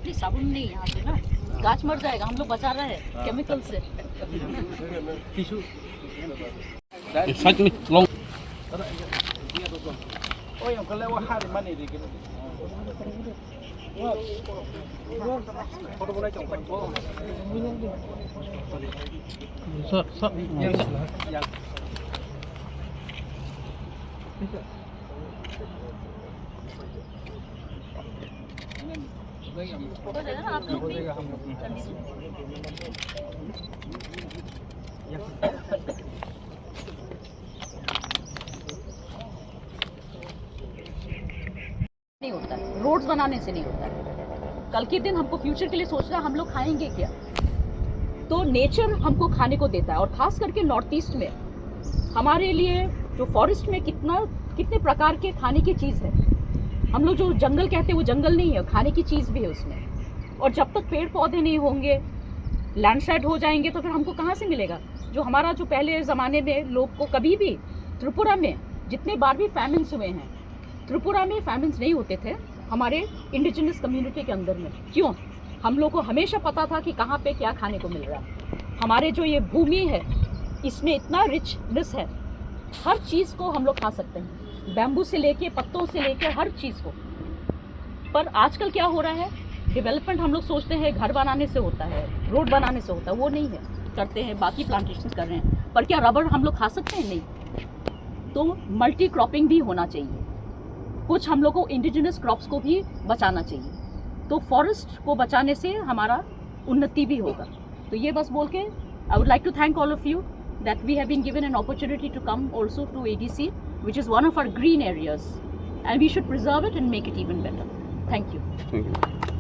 नहीं साबुन नहीं यहाँ से ना, गाछ मर जाएगा, हम लोग बचा रहे हैं केमिकल से। हो जाएगा ना आप लोग भी जल्दी से। नहीं होता है, रोड्स बनाने से नहीं होता है। कल के दिन हमको फ्यूचर के लिए सोचना है हम लोग खाएंगे क्या, तो नेचर हमको खाने को देता है। और खास करके नॉर्थ ईस्ट में हमारे लिए जो फॉरेस्ट में कितने प्रकार के खाने की चीज़ है। हम लोग जो जंगल कहते हैं वो जंगल नहीं है, खाने की चीज़ भी है उसमें। और जब तक पेड़ पौधे नहीं होंगे, लैंडस्लाइड हो जाएंगे, तो फिर हमको कहाँ से मिलेगा। जो हमारा जो पहले ज़माने में लोग को कभी भी त्रिपुरा में जितने बार भी फैमिन्स हुए हैं, त्रिपुरा में फैमिन्स नहीं होते थे हमारे इंडिजिनस कम्युनिटी के अंदर में। क्यों? हम लोग को हमेशा पता था कि कहाँ पे क्या खाने को मिल रहा है। हमारे जो ये भूमि है इसमें इतना रिचनेस है, हर चीज़ को हम लोग खा सकते हैं, बैम्बू से लेके पत्तों से लेके हर चीज़ को। पर आजकल क्या हो रहा है, डेवलपमेंट हम लोग सोचते हैं घर बनाने से होता है, रोड बनाने से होता है, वो नहीं है। करते हैं बाकी प्लांटेशन कर रहे हैं, पर क्या रबर हम लोग खा सकते हैं? नहीं। तो मल्टी क्रॉपिंग भी होना चाहिए, कुछ हम लोग को इंडिजिनस क्रॉप्स को भी बचाना चाहिए, तो फॉरेस्ट को बचाने से हमारा उन्नति भी होगा। तो ये बस बोल के I would like to thank all of you that we have been given an opportunity to come also to ADC, which is one of our green areas, and we should preserve it and make it even better. Thank you. Thank you.